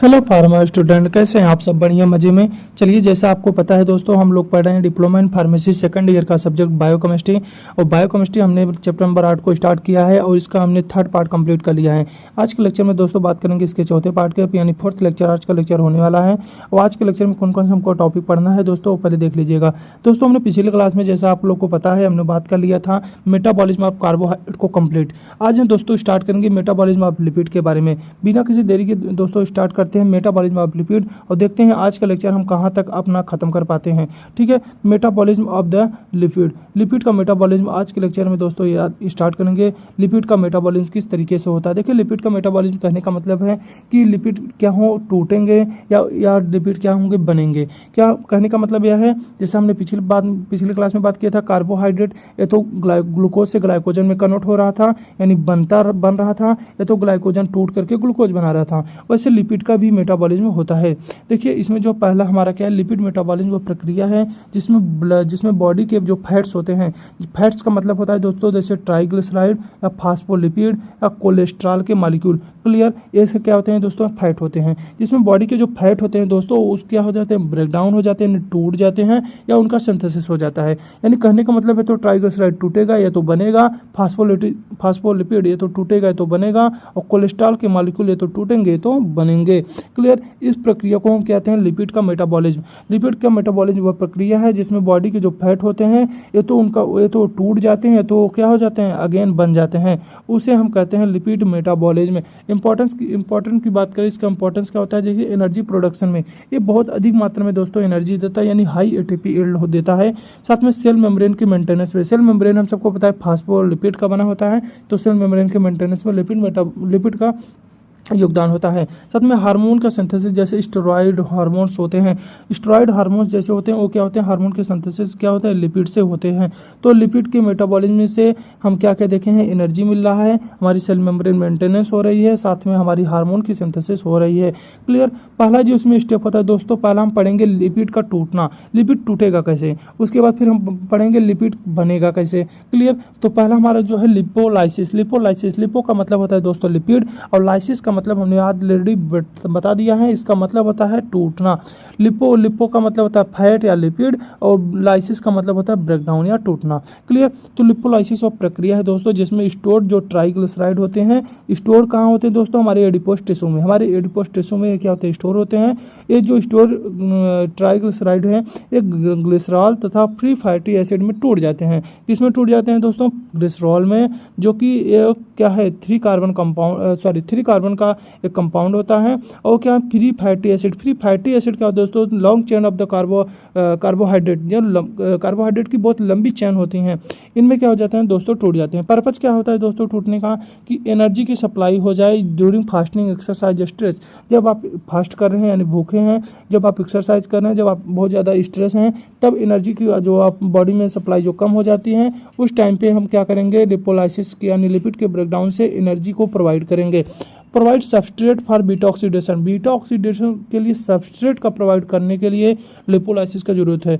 Hello pharma student, कैसे हैं आप सब? बढ़िया मज़े में। चलिए, जैसा आपको पता है दोस्तों, हम लोग पढ़ रहे हैं diploma in pharmacy second year का सब्जेक्ट बायोकेमिस्ट्री। और बायोकेमिस्ट्री हमने चैप्टर नंबर 8 को स्टार्ट किया है और इसका हमने थर्ड पार्ट कंप्लीट कर लिया है। आज के लेक्चर में दोस्तों बात करेंगे इसके चौथे पार्ट के, यानी फोर्थ लेक्चर आज का लेक्चर होने वाला है। और आज के लेक्चर में कौन कौन से हमको टॉपिक पढ़ना है दोस्तों, पहले देख लीजिएगा। दोस्तों, हमने पिछले क्लास में, जैसा आप लोग को पता है, हमने बात कर लिया था मेटाबॉलिज्म ऑफ कार्बोहाइड्रेट को कंप्लीट। आज हम दोस्तों स्टार्ट करेंगे मेटाबॉलिज्म ऑफ लिपिड के बारे में। बिना किसी देरी के दोस्तों स्टार्ट करते हैं मेटाबॉलिज्म ऑफ लिपिड और देखते हैं आज का लेक्चर हम कहां तक अपना खत्म कर पाते हैं। ठीक है, metabolism of the lipid, lipid का मेटाबॉलिज्म आज के लेक्चर में दोस्तों याद स्टार्ट करेंगे। लिपिड का मेटाबॉलिज्म किस तरीके से होता है। देखिए, लिपिड का मेटाबॉलिज्म कहने का मतलब है कि लिपिड क्या हो, टूटेंगे या लिपिड क्या होंगे, बनेंगे। क्या कहने का मतलब यह है, जैसे हमने पिछले क्लास में बात किया था, कार्बोहाइड्रेट या तो ग्लूकोज से ग्लाइकोजन में कन्वर्ट हो रहा था, यानी बन रहा था, या तो ग्लाइकोजन टूट करके ग्लूकोज बना रहा था। वैसे लिपिड का भी मेटाबॉलिज्म होता है। देखिए, इसमें जो पहला हमारा क्या है, लिपिड मेटाबॉलिज्म वो प्रक्रिया है जिसमें बॉडी के जो फैट्स होते हैं, फैट्स का मतलब होता है दोस्तों जैसे ट्राइग्लिसराइड या फास्फोलिपिड या कोलेस्ट्रॉल के मॉलिक्यूल। क्लियर, ये सब क्या होते हैं दोस्तों, फैट होते हैं। जिसमें बॉडी के जो फैट होते हैं दोस्तों, उस क्या हो जाते हैं, ब्रेकडाउन हो जाते हैं, टूट जाते हैं या उनका सिंथेसिस हो जाता है। यानी कहने का मतलब है तो ट्राइग्लिसराइड टूटेगा या तो बनेगा, फास्फोलिपिड ये तो टूटेगा या तो बनेगा, और कोलेस्ट्रॉल के मॉलिक्यूल ये तो टूटेंगे तो बनेंगे। क्लियर, इस प्रक्रिया को हम कहते हैं लिपिड का मेटाबॉलिज्म। लिपिड का मेटाबॉलिज्म वह प्रक्रिया है जिसमें बॉडी के जो फैट होते हैं ये तो टूट जाते हैं, तो क्या हो जाते हैं, अगेन बन जाते हैं। उसे हम कहते हैं लिपिड मेटाबॉलिज्म। इंपॉर्टेंट की बात करें, इसका इंपॉर्टेंस क्या होता है, देखिए एनर्जी प्रोडक्शन में ये बहुत अधिक मात्रा में दोस्तों एनर्जी देता है, यानी हाई एटीपी यील्ड देता है। साथ में सेल मेम्ब्रेन की मेंटेनेंस में, सेल मेम्ब्रेन हम सबको पता है फास्फोलिपिड का बना होता है, तो सेल मेम्ब्रेन के मेंटेनेंस में लिपिड का योगदान होता है। साथ में हार्मोन का सिंथेसिस, जैसे स्टेरॉइड हार्मोन्स होते हैं, स्टेरॉइड हार्मोन्स जैसे होते हैं वो क्या होते हैं, हार्मोन के सिंथेसिस क्या होता है, लिपिड से होते हैं। तो लिपिड के मेटाबॉलिज्म से हम क्या क्या देखे हैं, एनर्जी मिल रहा है, हमारी सेल मेम्ब्रेन मेंटेनेंस हो रही है, साथ में हमारी हार्मोन की सिंथेसिस हो रही है। क्लियर, पहला जो इसमें स्टेप होता है दोस्तों, पहला हम पढ़ेंगे लिपिड का टूटना, लिपिड टूटेगा कैसे, उसके बाद फिर हम पढ़ेंगे लिपिड बनेगा कैसे। क्लियर, तो पहला हमारा जो है लिपोलाइसिस। लिपो का मतलब होता है दोस्तों लिपिड, और लाइसिस का मतलब हमने ऑलरेडी बता दिया है, इसका मतलब होता है टूटना। लिपो का मतलब होता है फैट या लिपिड, और लाइसिस का मतलब होता है ब्रेकडाउन या टूटना। क्लियर, तो लिपोलाइसिस और प्रक्रिया है दोस्तों जिसमें स्टोर जो ट्राइग्लिसराइड होते हैं, स्टोर कहाँ होते हैं दोस्तों, हमारे एडिपोस टिश्यू में। हमारे एडिपोस टिश्यू में क्या होते हैं, स्टोर होते हैं। ये जो स्टोर ट्राइग्लिसराइड है ये ग्लिसरॉल तथा फ्री फैटी एसिड में टूट जाते हैं। किसमें टूट जाते हैं दोस्तों, ग्लिसरॉल में, जो कि क्या है, 3 कार्बन का एक कंपाउंड होता है। और क्या, free fatty acid. Free fatty acid क्या होता है दोस्तों, long chain of the carbohydrate, जो कार्बोहाइड्रेट की बहुत लंबी चेन होती हैं, इनमें क्या हो जाते हैं दोस्तों, टूट जाते हैं। पर्पज क्या होता है दोस्तों टूटने का, कि एनर्जी की सप्लाई हो जाए ड्यूरिंग फास्टिंग एक्सरसाइज स्ट्रेस। जब आप फास्ट कर रहे हैं यानी भूखे हैं, जब आप एक्सरसाइज कर रहे हैं, जब आप बहुत ज़्यादा स्ट्रेस हैं, तब एनर्जी की जो आप बॉडी में सप्लाई जो कम हो जाती है, उस टाइम पे हम क्या करेंगे, लिपोलाइसिस यानी लिपिड के ब्रेकडाउन से एनर्जी को प्रोवाइड करेंगे। Provide substrate for beta oxidation, beta oxidation के लिए सबस्ट्रेट का प्रोवाइड करने के लिए लिपोलाइसिस का जरूरत है।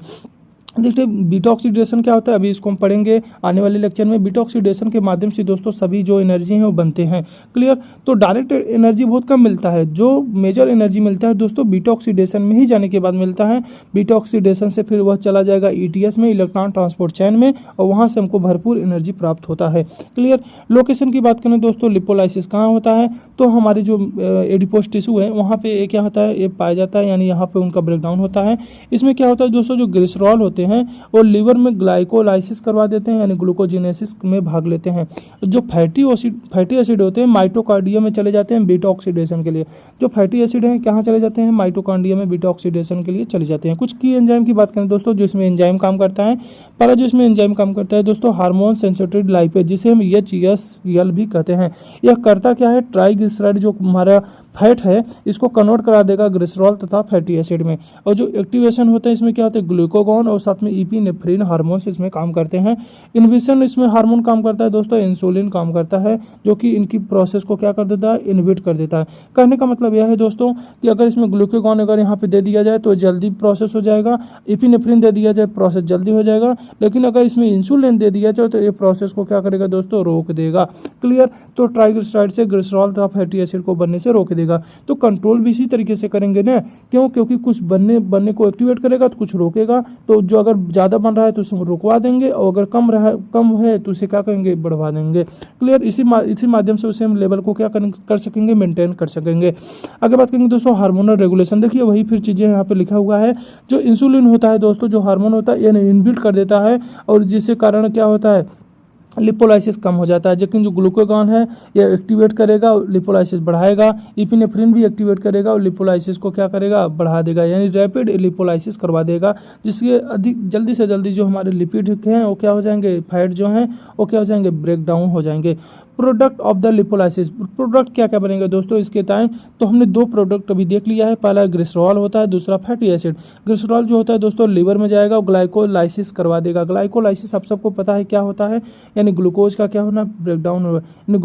देखिए, बीटा ऑक्सीडेशन क्या होता है, अभी इसको हम पढ़ेंगे आने वाले लेक्चर में। बीटा ऑक्सीडेशन के माध्यम से दोस्तों सभी जो एनर्जी हैं वो बनते हैं। क्लियर, तो डायरेक्ट एनर्जी बहुत कम मिलता है, जो मेजर एनर्जी मिलता है दोस्तों बीटा ऑक्सीडेशन में ही जाने के बाद मिलता है। बीटा ऑक्सीडेशन से फिर वह चला जाएगा ईटीएस में, इलेक्ट्रॉन ट्रांसपोर्ट चैन में, और वहाँ से हमको भरपूर एनर्जी प्राप्त होता है। क्लियर, लोकेशन की बात करें दोस्तों, लिपोलाइसिस कहाँ होता है, तो हमारे जो एडिपोस टिश्यू है वहाँ पे क्या होता है, ये पाया जाता है, यानी यहाँ पे उनका ब्रेकडाउन होता है। इसमें क्या होता है दोस्तों, जो ग्लिसरॉल होते हैं और लिवर में ग्लाइकोलाइसिस करवा देते हैं, यानी ग्लूकोजिनेसिस में भाग लेते हैं। जो फैटी एसिड होते हैं माइटोकार्डिया में चले जाते हैं बीटा ऑक्सीडेशन के लिए। जो फैटी एसिड हैं कहाँ चले जाते हैं, माइटोकार्डिया में बीटा ऑक्सीडेशन के लिए चले जाते हैं। कुछ की एंजाइम की बात करें दोस्तों, जो इसमें एंजाइम काम करता है, पहला जो इसमें एंजाइम काम करता है दोस्तों, हार्मोन सेंसिटिव लाइपेज, जिसे हम HSL भी कहते हैं। यह करता क्या है, ट्राइग्लिसराइड जो हमारा फैट है इसको कन्वर्ट करा देगा ग्लिसरॉल तथा फैटी एसिड में। और जो एक्टिवेशन होता है इसमें क्या होता है, ग्लूकागॉन और साथ साथ में इपिनेफ्रिन हार्मोन्स इसमें काम करते हैं। इनहिबिशन इसमें हार्मोन काम करता है दोस्तों, इंसुलिन काम करता है जो कि इनकी प्रोसेस को क्या कर देता है, इनहिबिट कर देता है। कहने का मतलब यह है दोस्तों कि अगर इसमें ग्लूकागॉन अगर यहाँ पे दे दिया जाए तो जल्दी प्रोसेस हो जाएगा, इपिनेफ्रिन दे दिया जाए प्रोसेस जल्दी हो जाएगा, लेकिन अगर इसमें इंसुलिन दे दिया जाए तो ये प्रोसेस को क्या करेगा दोस्तों, रोक देगा। क्लियर। तो ट्राइग्लिसराइड से ग्लिसरॉल तथा फैटी एसिड को बनने से रोक देगा। तो कंट्रोल भी इसी तरीके से करेंगे ना, क्यों, क्योंकि कुछ बनने को एक्टिवेट करेगा तो कुछ रोकेगा। तो जो अगर ज़्यादा बन रहा है तो उसे रुकवा देंगे, और अगर कम है तो उसे क्या करेंगे, बढ़वा देंगे। क्लियर। इसी माध्यम से उसे हम लेवल को क्या कर सकेंगे, मेंटेन कर सकेंगे। आगे बात करेंगे दोस्तों हार्मोनल रेगुलेशन। देखिए वही फिर चीज़ें यहाँ पे लिखा हुआ है, जो इंसुलिन होता है दोस्तों, जो हार्मोन होता है, ये इनहिबिट कर देता है, और जिसके कारण क्या होता है, लिपोलाइसिस कम हो जाता है। लेकिन जो ग्लूकागॉन है ये एक्टिवेट करेगा और लिपोलाइसिस बढ़ाएगा। इपिनेफ्रिन भी एक्टिवेट करेगा और लिपोलाइसिस को क्या करेगा, बढ़ा देगा, यानी रैपिड लिपोलाइसिस करवा देगा, जिसके अधिक जल्दी से जल्दी जो हमारे लिपिड हैं वो क्या हो जाएंगे, फैट जो हैं वो क्या हो जाएंगे, ब्रेक डाउन हो जाएंगे। Product of the lipolysis, product क्या क्या बनेंगे दोस्तों इसके टाइम, तो हमने दो प्रोडक्ट अभी देख लिया है, पहला ग्लिसरॉल होता है, दूसरा फैटी एसिड। ग्लिसरॉल जो होता है दोस्तों लिवर में जाएगा और ग्लाइकोलाइसिस करवा देगा। ग्लाइकोलाइसिस आप सबको पता है क्या होता है, यानी ग्लूकोज का क्या होना, ब्रेकडाउन होगा, यानी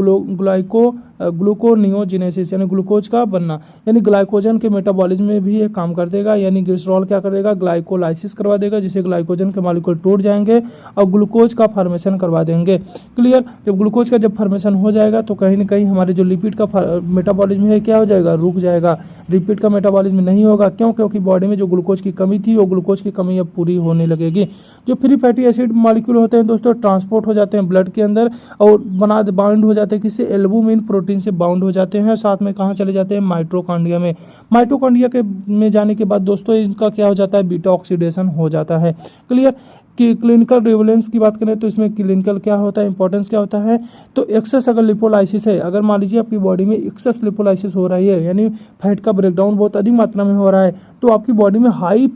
ग्लूकोनियोजेनेसिस यानी ग्लूकोज का बनना, यानी ग्लाइकोजन के मेटाबॉलिज्म में भी ये काम कर देगा। यानी ग्लिसरॉल क्या करेगा, ग्लाइकोलाइसिस करवा देगा, जिससे ग्लाइकोजन के मॉलिक्यूल टूट जाएंगे और ग्लूकोज का फॉर्मेशन करवा देंगे। क्लियर। जब ग्लूकोज का जब फॉर्मेशन हो जाएगा तो कहीं ना कहीं हमारे जो लिपिड का मेटाबॉलिज्म है क्या हो जाएगा, रुक जाएगा, लिपिड का मेटाबॉलिज्म नहीं होगा। क्यों, क्योंकि बॉडी में जो ग्लूकोज की कमी थी वो ग्लूकोज की कमी अब पूरी होने लगेगी। जो फ्री फैटी एसिड मॉलिक्यूल होते हैं दोस्तों ट्रांसपोर्ट हो जाते हैं ब्लड के अंदर और बाउंड हो जाते हैं, किससे, एल्बुमिन प्रोटीन से बाउंड हो जाते हैं, साथ में कहाँ चले जाते हैं, माइटोकॉन्ड्रिया में। माइटोकॉन्ड्रिया के में जाने के बाद दोस्तों इनका क्या हो जाता है, बीटा ऑक्सीडेशन हो जाता है। क्लियर। कि क्लिनिकल रिवलेंस की बात करें तो इसमें क्लिनिकल क्या होता है, इंपॉर्टेंस क्या होता है, तो एक्सेस अगर लिपोलाइसिस है, अगर मान लीजिए आपकी बॉडी में एक्सेस लिपोलाइसिस हो रही है, यानी फैट का ब्रेकडाउन बहुत अधिक मात्रा में हो रहा है, तो आपकी बॉडी में हाई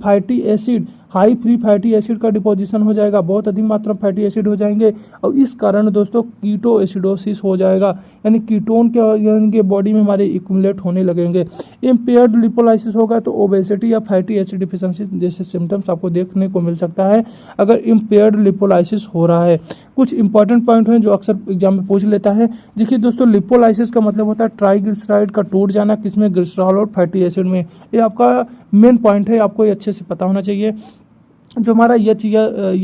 फ्री फैटी एसिड का डिपोजिशन हो जाएगा, बहुत अधिक मात्रा में फैटी एसिड हो जाएंगे, और इस कारण दोस्तों कीटो एसिडोसिस हो जाएगा, यानी कीटोन के बॉडी में हमारे इक्युमुलेट होने लगेंगे। इम्पेयर्ड लिपोलाइसिस होगा तो ओबेसिटी या फैटी एसिड डिफिशिएंसी जैसे सिम्टम्स आपको देखने को मिल सकता है अगर इम्पेयर्ड लिपोलाइसिस हो रहा है। कुछ इंपॉर्टेंट पॉइंट हैं जो अक्सर एग्जाम में पूछ लेता है। देखिए दोस्तों लिपोलाइसिस का मतलब होता है ट्राइग्लिसराइड का टूट जाना, किसमें, ग्लिसरॉल और फैटी एसिड में। ये आपका मेन पॉइंट है, आपको ये अच्छे से पता होना चाहिए। जो हमारा HCl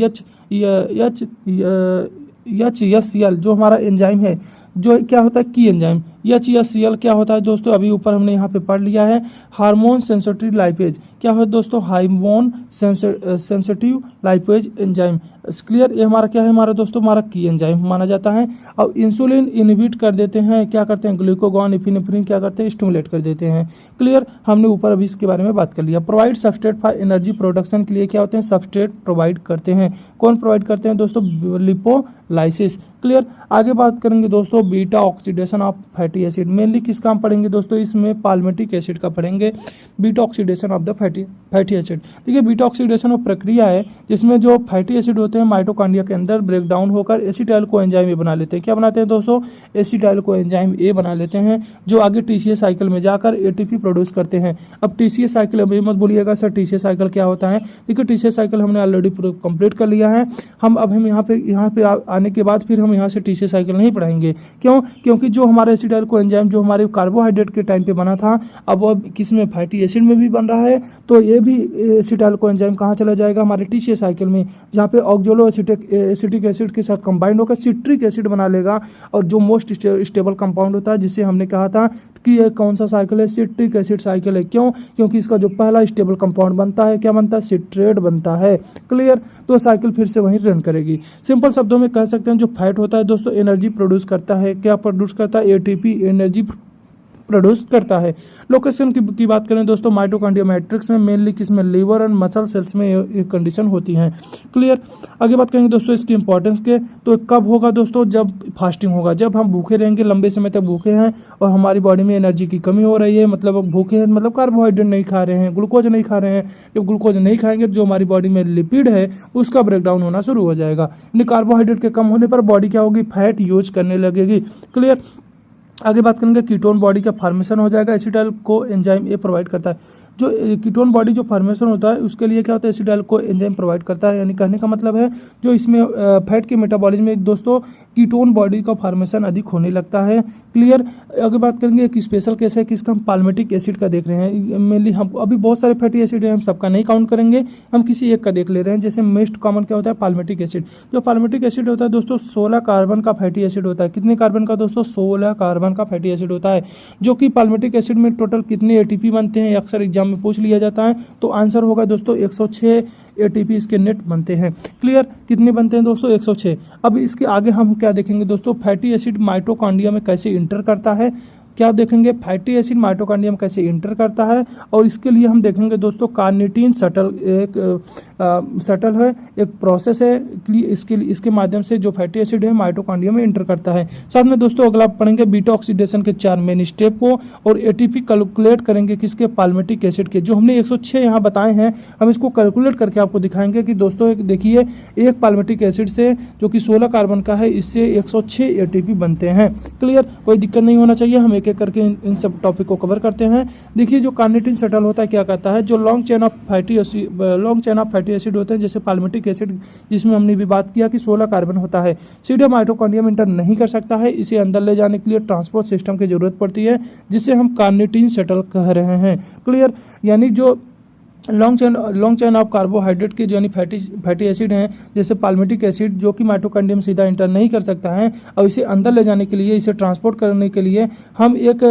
जो हमारा एंजाइम है, जो क्या होता है की एंजाइम, HCl क्या होता है दोस्तों, अभी ऊपर हमने यहाँ पे पढ़ लिया है, हार्मोन सेंसिटिव लाइपेज। क्या है दोस्तों, hormone sensitive lipase enzyme. Clear. ये हमारा क्या है, हमारा दोस्तों हमारा की एंजाइम माना जाता है। और इंसुलिन इनहिबिट कर देते हैं, क्या करते हैं, ग्लूकागॉन इपिनेफ्रिन क्या करते हैं, स्टिमुलेट कर देते हैं। क्लियर। हमने ऊपर अभी इसके बारे में बात कर लिया। Provide substrate for energy production के लिए क्या होते हैं, सबस्ट्रेट प्रोवाइड करते हैं। कौन प्रोवाइड करते हैं दोस्तों, लिपोलाइसिस। क्लियर। आगे बात करेंगे दोस्तों beta oxidation of fatty acid. Mainly किस काम पढ़ेंगे दोस्तों, इसमें पाल्मिटिक एसिड का पढ़ेंगे, beta oxidation of the fatty acid. देखिए बीटा ऑक्सीडेशन वो प्रक्रिया है जिसमें जो फैटी एसिड होते हैं माइटोकॉन्ड्रिया के अंदर ब्रेक डाउन होकर एसिटाइल कोएंजाइम ए बना लेते हैं। क्या बनाते हैं दोस्तों, एसिटाइल कोएंजाइम ए बना लेते हैं, जो आगे टीसीएस साइकिल में जाकर एटीपी प्रोड्यूस करते हैं। अब टीसीएस साइकिल, अभी मत बोलिएगा सर टीसीएस साइकिल क्या होता है। देखिए टीसीएस साइकिल हमने ऑलरेडी कंप्लीट कर लिया है। हम यहाँ पे आने के बाद फिर हम यहाँ से टीसीएस साइकिल नहीं पढ़ाएंगे। क्यों, क्योंकि जो हमारा एसिटाइल कोएंजाइम जो हमारे कार्बोहाइड्रेट के टाइम पे बना था, अब वो किस में, फैटी एसिड में भी बन रहा है। तो ये भी एसिटाइल कोएंजाइम कहाँ चला जाएगा, हमारे टीसीएस साइकिल में, जहाँ पे ऑक्सोलो एसिटिक एसिड के साथ कंबाइंड होकर सिट्रिक एसिड बना लेगा। और जो मोस्ट स्टेबल कंपाउंड होता है, जिसे हमने कहा था कि ये कौन सा साइकिल है, सिट्रिक एसिड साइकिल है। क्यों, क्योंकि इसका जो पहला स्टेबल कंपाउंड बनता है, क्या बनता है, सिट्रेट बनता है। क्लियर। तो साइकिल फिर से वहीं रन करेगी। सिंपल शब्दों में कह सकते हैं जो फैट होता है दोस्तों एनर्जी प्रोड्यूस करता है। क्या प्रोड्यूस करता है, एटीपी एनर्जी प्रोड्यूस करता है। लोकेशन की बात करें दोस्तों, माइटोकॉन्ड्रिया मैट्रिक्स में, मेनली किसमें, लीवर एंड मसल सेल्स में ये कंडीशन होती है। क्लियर। आगे बात करेंगे दोस्तों इसकी इंपॉर्टेंस के, तो कब होगा दोस्तों, जब फास्टिंग होगा, जब हम भूखे रहेंगे, लंबे समय तक भूखे हैं और हमारी बॉडी में एनर्जी की कमी हो रही है, मतलब भूखे हैं मतलब कार्बोहाइड्रेट नहीं खा रहे हैं, ग्लूकोज नहीं खा रहे हैं। जब ग्लूकोज नहीं खाएंगे जो हमारी बॉडी में लिपिड है उसका ब्रेकडाउन होना शुरू हो जाएगा। यानी कार्बोहाइड्रेट के कम होने पर बॉडी क्या होगी, फैट यूज करने लगेगी। क्लियर। आगे बात करेंगे कीटोन बॉडी का फॉर्मेशन हो जाएगा, acetyl co enzyme A provide करता है। जो कीटोन बॉडी जो फॉर्मेशन होता है उसके लिए क्या होता है, एसिटाइल को एंजाइम प्रोवाइड करता है। यानी कहने का मतलब है जो इसमें फैट के मेटाबॉलिज्म में दोस्तों कीटोन बॉडी का फॉर्मेशन अधिक होने लगता है। क्लियर। अगर बात करेंगे एक स्पेशल केस है किसका, हम पाल्मिटिक एसिड का देख रहे हैं। मेनली हम अभी बहुत सारे फैटी एसिड है, हम सबका नहीं काउंट करेंगे, हम किसी एक का देख ले रहे हैं। जैसे मोस्ट कॉमन क्या होता है, पाल्मिटिक एसिड। जो पाल्मिटिक एसिड होता है दोस्तों 16 कार्बन का फैटी एसिड होता है। कितने कार्बन का दोस्तों, 16 कार्बन का फैटी एसिड होता है। जो कि पाल्मिटिक एसिड में टोटल कितने एटीपी बनते हैं, अक्सर एग्जाम में पूछ लिया जाता है। तो आंसर होगा दोस्तों 106 एटीपी इसके नेट बनते हैं। क्लियर। कितने बनते हैं दोस्तों, 106। अब इसके आगे हम क्या देखेंगे दोस्तों, फैटी एसिड माइटोकॉन्ड्रिया में कैसे इंटर करता है, क्या देखेंगे, फैटी एसिड माइटोकॉन्ड्रिया में कैसे इंटर करता है। और इसके लिए हम देखेंगे दोस्तों कार्निटीन शटल, एक शटल है, एक प्रोसेस है। इसके माध्यम से जो फैटी एसिड है माइटोकॉन्ड्रिया में इंटर करता है। साथ में दोस्तों अगला पढ़ेंगे बीटा ऑक्सीडेशन के 4 मेन स्टेप को, और एटीपी कैलकुलेट करेंगे किसके, पाल्मिटिक एसिड के। जो हमने 106 यहाँ बताए हैं, हम इसको कैलकुलेट करके आपको दिखाएंगे कि दोस्तों देखिए एक पाल्मिटिक एसिड से जो कि 16 कार्बन का है, इससे 106 एटीपी बनते हैं। क्लियर। कोई दिक्कत नहीं होना चाहिए, हम एक एक करके इन सब टॉपिक को कवर करते हैं। देखिए जो कार्निटीन शटल होता है क्या कहता है, जो long chain of fatty acid होते हैं, जैसे पाल्मिटिक एसिड जिसमें हमने भी बात किया कि 16 कार्बन होता है, सीधे माइटोकॉन्ड्रिया में इंटर नहीं कर सकता है। इसे अंदर ले जाने के लिए ट्रांसपोर्ट सिस्टम की जरूरत पड़ती है, जिसे हम कार्निटीन शटल कह रहे हैं। क्लियर। यानी जो लॉन्ग चेन ऑफ कार्बोहाइड्रेट के जो यानी फैटी एसिड हैं, जैसे पाल्मिटिक एसिड, जो कि माइटोकॉन्ड्रिया में सीधा इंटर नहीं कर सकता है, और इसे अंदर ले जाने के लिए, इसे ट्रांसपोर्ट करने के लिए हम एक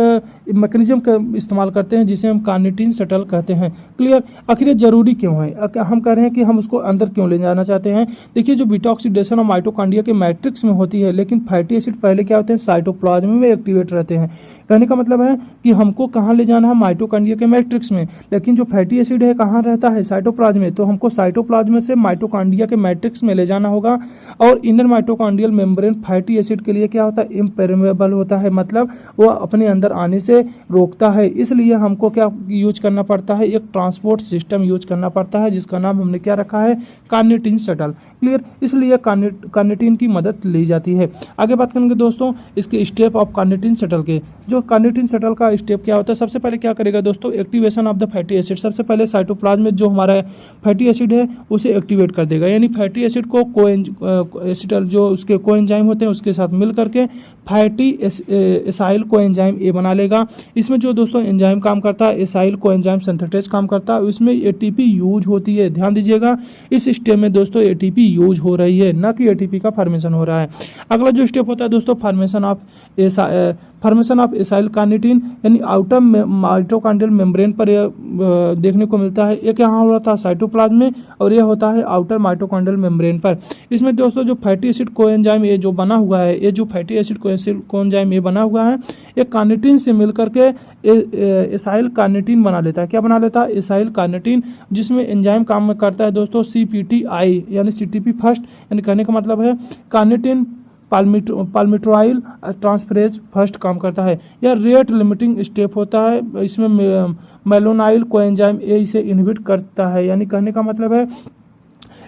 मैकेनिज्म का इस्तेमाल करते हैं जिसे हम कार्निटीन शटल कहते हैं। क्लियर। आखिर ये जरूरी क्यों है, हम कह रहे हैं कि हम उसको अंदर क्यों ले जाना चाहते हैं। देखिए जो बीटा ऑक्सीडेशन और माइटोकॉन्ड्रिया के मैट्रिक्स में होती है, लेकिन फैटी एसिड पहले क्या होते हैं, साइटोप्लाज्म में एक्टिवेट रहते हैं। कहने का मतलब है कि हमको कहाँ ले जाना है, माइटोकॉन्ड्रिया के मैट्रिक्स में, लेकिन जो फैटी एसिड है कहाँ रहता है, साइटोप्लाज्म में। तो हमको साइटोप्लाज्म से माइटोकॉन्ड्रिया के मैट्रिक्स में ले जाना होगा। और inner mitochondrial membrane fatty acid के लिए क्या होता है, इम्पेरेबल होता है, मतलब वो अपने अंदर आने से रोकता है। इसलिए हमको क्या यूज करना पड़ता है, एक ट्रांसपोर्ट सिस्टम यूज करना पड़ता है, जिसका नाम हमने क्या रखा है, कार्निटीन शटल। क्लियर। इसलिए कार्निटीन की मदद ली जाती है। आगे बात करेंगे दोस्तों इसके स्टेप ऑफ कार्निटीन शटल के। जो कार्निटीन शटल का स्टेप क्या होता है, सबसे पहले क्या करेगा दोस्तों, activation of the fatty acid. सबसे पहले साइटोप्लाज्म में जो हमारा फैटी एसिड है उसे एक्टिवेट कर देगा। यानी फैटी एसिड को एसिटल जो उसके कोएंजाइम होते हैं उसके साथ मिल करके फैटी एसाइल कोएंजाइम ए बना लेगा। इसमें जो दोस्तों एंजाइम काम करता है, एसाइल कोएंजाइम सिंथेटेज काम करता है, इसमें एटीपी यूज होती है। ध्यान दीजिएगा, इस स्टेप में दोस्तों एटीपी यूज हो रही है, न कि एटीपी का फॉर्मेशन हो रहा है। अगला जो स्टेप होता है दोस्तों फॉर्मेशन ऑफ एसाइल कार्निटीन, यानी आउटर माइटोकॉन्ड्रियल मेम्ब्रेन पर देखने को मिलता है। एक यहाँ हो रहा था साइटोप्लाज्म में, और यह होता है आउटर माइटोकॉन्ड्रियल मेम्ब्रेन पर। इसमें दोस्तों जो फैटी एसिड कोएंजाइम ए जो बना हुआ है, ये जो फैटी एसिड कोएंजाइम ए बना हुआ है, ये कार्निटीन से मिलकर के एसाइल कार्निटीन बना लेता है। क्या बना लेता है, एसाइल कार्निटीन, जिसमें एंजाइम काम करता है दोस्तों CPTI यानी CTP फर्स्ट। यानी कहने का मतलब है कार्निटीन पाल्मिट्राइल ट्रांसफरेज फर्स्ट काम करता है। यह रेट लिमिटिंग स्टेप होता है। इसमें मेलोनाइल कोएंजाइम ए इसे इनहिबिट करता है। यानी कहने का मतलब है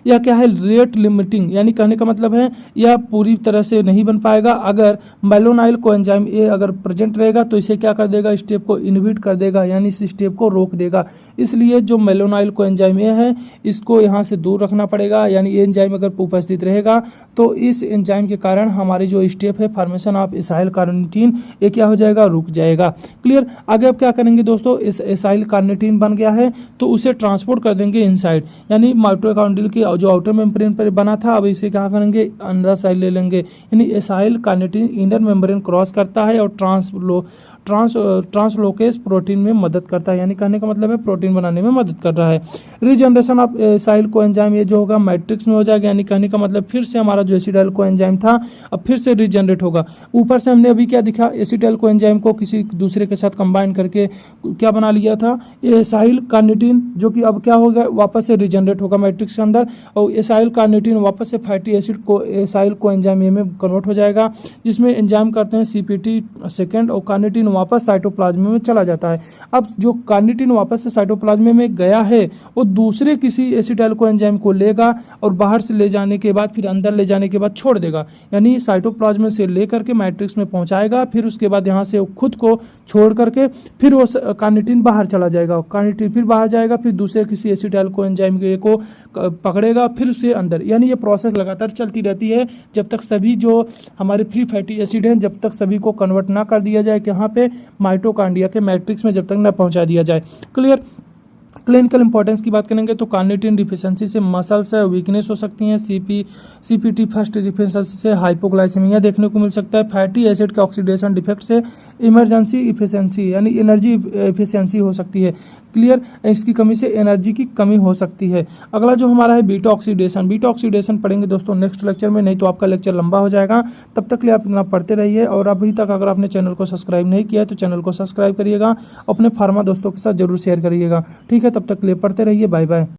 यह क्या है, रेट लिमिटिंग। यानी कहने का मतलब है यह पूरी तरह से नहीं बन पाएगा। अगर मेलोनाइल कोएंजाइम ए अगर प्रेजेंट रहेगा तो इसे क्या कर देगा, स्टेप को इनहिबिट कर देगा, यानी इस स्टेप को रोक देगा। इसलिए जो मेलोनाइल कोएंजाइम ए है इसको यहाँ से दूर रखना पड़ेगा। यानी ये एंजाइम अगर उपस्थित रहेगा तो इस एंजाइम के कारण हमारी जो स्टेप है फॉर्मेशन ऑफ एसाइल कार्निटीन, ये क्या हो जाएगा, रुक जाएगा। क्लियर। आगे अब क्या करेंगे दोस्तों, इस एसाइल कार्निटीन बन गया है तो उसे ट्रांसपोर्ट कर देंगे इनसाइड, यानी माइटोकॉन्ड्रियल की जो आउटर मेम्ब्रेन पर बना था, अब इसे क्या करेंगे, अंदर साइड ले लेंगे। यानी acyl carnitine inner membrane cross करता है और ट्रांसलोकेज प्रोटीन में मदद करता है। यानी कहने का मतलब है प्रोटीन बनाने में मदद कर रहा है। रीजनरेशन ऑफ एसाइल कोएंजाइम ये जो होगा मैट्रिक्स में हो जाएगा। यानी कहने का मतलब फिर से हमारा जो एसिटाइल कोएंजाइम था अब फिर से रीजनरेट होगा। ऊपर से हमने अभी क्या दिखा, एसिटाइल कोएंजाइम को किसी दूसरे के साथ कंबाइन करके क्या बना लिया था, एसाइल कार्निटीन, जो कि अब क्या होगा, वापस से रीजनरेट होगा मैट्रिक्स के अंदर, और एसाइल कार्निटीन वापस से फैटी एसिड को एसाइल कोएंजाइम ए में कन्वर्ट हो जाएगा, जिसमें एंजाइम करते हैं CPT सेकेंड, और कार्निटीन वापस साइटोप्लाज्म में चला जाता है। अब जो कार्निटिन वापस से साइटोप्लाज्म में गया है वो दूसरे किसी एसिटाइल कोएंजाइम को लेगा और बाहर से ले जाने के बाद फिर अंदर ले जाने के बाद छोड़ देगा, यानी साइटोप्लाज्म से लेकर के मैट्रिक्स में पहुंचाएगा, फिर उसके बाद यहाँ से खुद को छोड़ करके फिर वो कार्निटिन बाहर चला जाएगा, कार्निटिन फिर बाहर जाएगा, फिर दूसरे किसी एसिटाइल कोएंजाइम को पकड़ेगा, फिर उससे अंदर, यानी ये प्रोसेस लगातार चलती रहती है जब तक सभी जो हमारे फ्री फैटी एसिड हैं जब तक सभी को कन्वर्ट ना कर दिया जाए कि यहाँ पे माइटोकॉन्ड्रिया के मैट्रिक्स में जब तक ना पहुँचा दिया जाए। क्लियर। क्लिनिकल इंपॉर्टेंस की बात करेंगे तो कार्निटिन डिफिशिएंसी से मसल्स वीकनेस हो सकती हैं, सीपीटी फर्स्ट डिफिशिएंसी से हाइपोग्लाइसेमिया देखने को मिल सकता है, फैटी एसिड के ऑक्सीडेशन डिफेक्ट से इमरजेंसी इफिशिएंसी यानी एनर्जी इफिशिएंसी हो सकती है। क्लियर। इसकी कमी से एनर्जी की कमी हो सकती है। अगला जो हमारा है बीटा ऑक्सीडेशन पढ़ेंगे दोस्तों नेक्स्ट लेक्चर में, नहीं तो आपका लेक्चर लंबा हो जाएगा। तब तक के लिए आप इतना पढ़ते रहिए और अभी तक अगर आपने चैनल को सब्सक्राइब नहीं किया है तो चैनल को सब्सक्राइब करिएगा, अपने फार्मा दोस्तों के साथ जरूर शेयर करिएगा। ठीक है, तब तक के लिए पढ़ते रहिए। Bye bye.